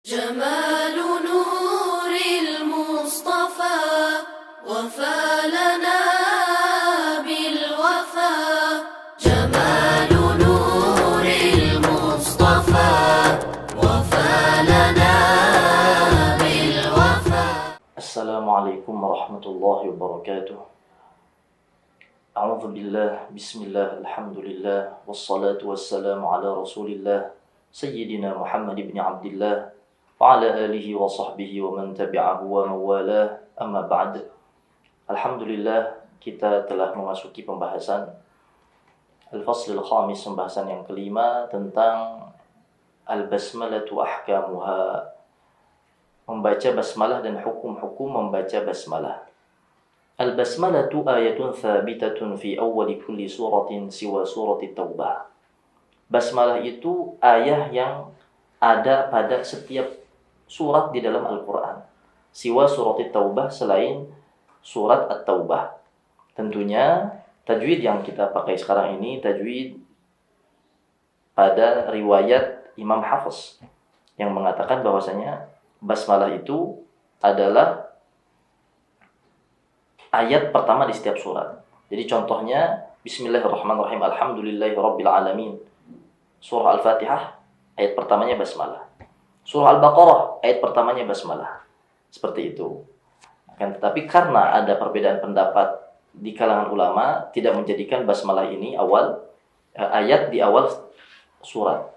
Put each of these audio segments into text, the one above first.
جمال نور المصطفى وفى لنا بالوفا. جمال نور المصطفى وفى لنا بالوفا. السلام عليكم ورحمة الله وبركاته. أعوذ بالله، بسم الله، الحمد لله، والصلاة والسلام على رسول الله سيدنا محمد بن عبد الله وعلى آله وصحبه ومن تبعه ومن والاه. Amma ba'd. Alhamdulillah, kita telah memasuki pembahasan Al-Faslul Khamis, pembahasan yang kelima tentang Al-Basmalatu ahkamuha, membaca basmalah dan hukum-hukum membaca basmalah. Al-Basmalatu ayatun thabitatun fi awwali kulli suratin siwa surati Taubah. Basmalah itu ayat yang ada pada setiap surat di dalam Al-Quran, siwa surat Taubah, selain surat At-Taubah. Tentunya tajwid yang kita pakai sekarang ini tajwid pada riwayat Imam Hafiz yang mengatakan bahwasanya basmalah itu adalah ayat pertama di setiap surat. Jadi contohnya Bismillahirrahmanirrahim, Alhamdulillahirabbil alamin. Surah Al-Fatihah ayat pertamanya basmalah. Surah Al-Baqarah ayat pertamanya basmalah. Seperti itu. Tetapi karena ada perbedaan pendapat di kalangan ulama, tidak menjadikan basmalah ini ayat di awal surat.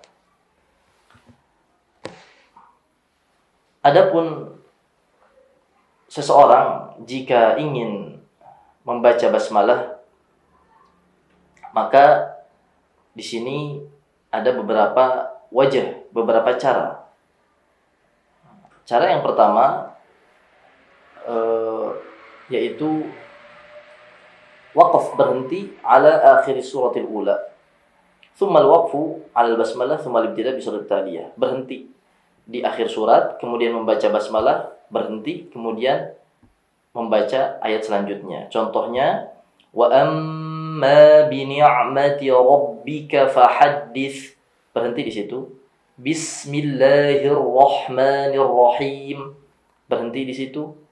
Adapun seseorang jika ingin membaca basmalah, maka di sini ada beberapa wajah, beberapa cara. Cara yang pertama yaitu waqaf, berhenti ala akhir suratil ula. Thumma al-waqfu ala al-basmalah, thumma al-ibtida bi surat taliyah. Berhenti di akhir surat, kemudian membaca basmalah, berhenti, kemudian membaca ayat selanjutnya. Contohnya, wa amma bi ni'mati rabbika fahaddits. Berhenti di situ. Bismillahirrahmanirrahim. Berhenti di situ.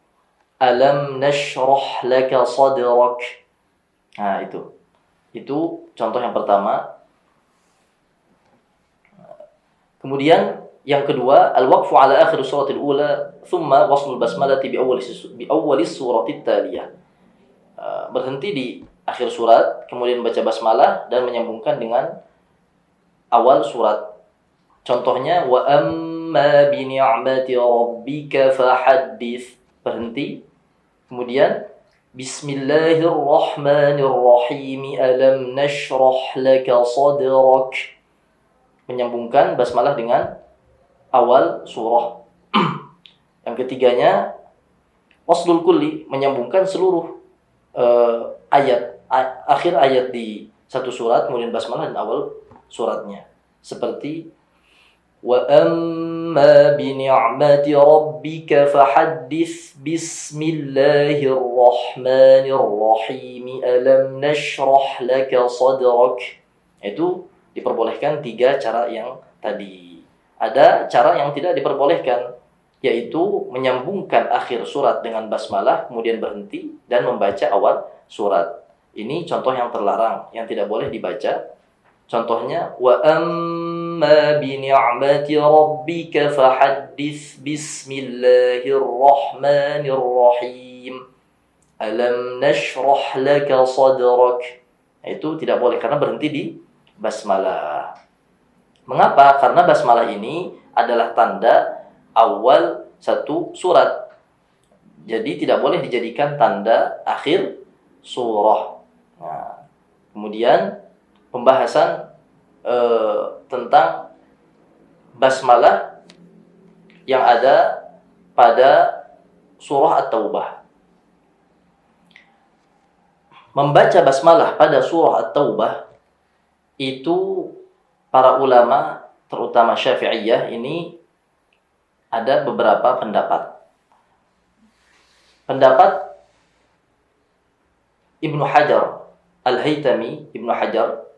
Alam nashrah laka sadrak. Nah, itu contoh yang pertama. Kemudian yang kedua, al-waqfu ala akhir suratil ula, thumma waslul basmalati bi awwalis suratit taliyah. Berhenti di akhir surat, kemudian baca basmalah dan menyambungkan dengan awal surat. Contohnya, wa amma bi ni'mati rabbika fahaddits. Berhenti. Kemudian Bismillahirrahmanirrahim. Alam nashrah laka sadrak. Menyambungkan basmalah dengan awal surah. Yang ketiganya, waslul kulli, menyambungkan seluruh akhir ayat di satu surat, kemudian basmalah dan awal suratnya. Seperti wa amma bi ni'mati rabbika fahaddits bismillahirrahmanirrahim. Alam nashrah laka sadrak. Itu diperbolehkan 3 cara yang tadi. Ada cara yang tidak diperbolehkan, yaitu menyambungkan akhir surat dengan basmalah, kemudian berhenti dan membaca awal surat. Ini contoh yang terlarang, yang tidak boleh dibaca. Contohnya, wa amma bi ni'mati rabbika fahaddits bismillahirrahmanirrahim. Alam nashrah laka sadrak. Itu tidak boleh karena berhenti di basmalah. Mengapa? Karena basmalah ini adalah tanda awal satu surat. Jadi tidak boleh dijadikan tanda akhir surah. Nah, kemudian pembahasan tentang basmalah yang ada pada surah At-Taubah. Membaca basmalah pada surah At-Taubah itu para ulama, terutama Syafi'iyah, ini ada beberapa pendapat. Pendapat Ibnu Hajar Al-Haytami, Ibnu Hajar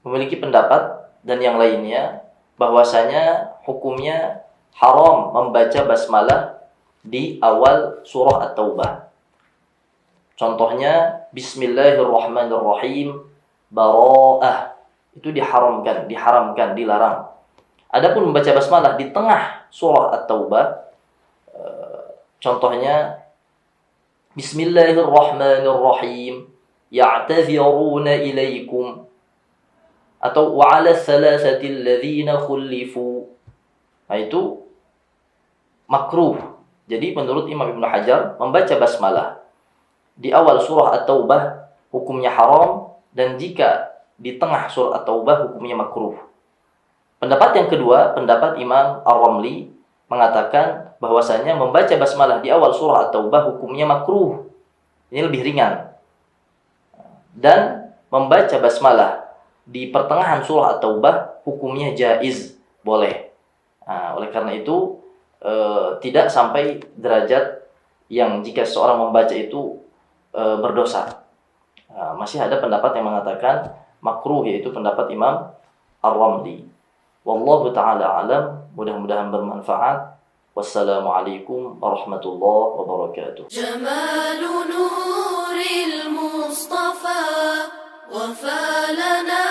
memiliki pendapat dan yang lainnya bahwasanya hukumnya haram membaca basmalah di awal surah At-Taubah. Contohnya Bismillahirrahmanirrahim, Bara'ah. Itu diharamkan, dilarang. Adapun membaca basmalah di tengah surah At-Taubah, contohnya Bismillahirrahmanirrahim, ya'taziruna ilaikum, atau wa'ala thalathati alladhina khulifu. Nah, itu makruh. Jadi menurut Imam Ibnu Hajar, membaca basmalah di awal surah At-Taubah hukumnya haram, dan jika di tengah surah At-Taubah hukumnya makruh. Pendapat yang kedua, pendapat Imam Ar-Ramli, mengatakan bahwasanya membaca basmalah di awal surah At-Taubah hukumnya makruh. Ini lebih ringan. Dan membaca basmalah di pertengahan surah At-Taubah hukumnya jaiz, boleh. Nah, oleh karena itu tidak sampai derajat yang jika seorang membaca itu berdosa. Masih ada pendapat yang mengatakan makruh, yaitu pendapat Imam Ar-Ramli. Wallahu ta'ala alam. Mudah-mudahan bermanfaat. Wassalamualaikum warahmatullahi wabarakatuh. جمال نور المصطفى وفى لنا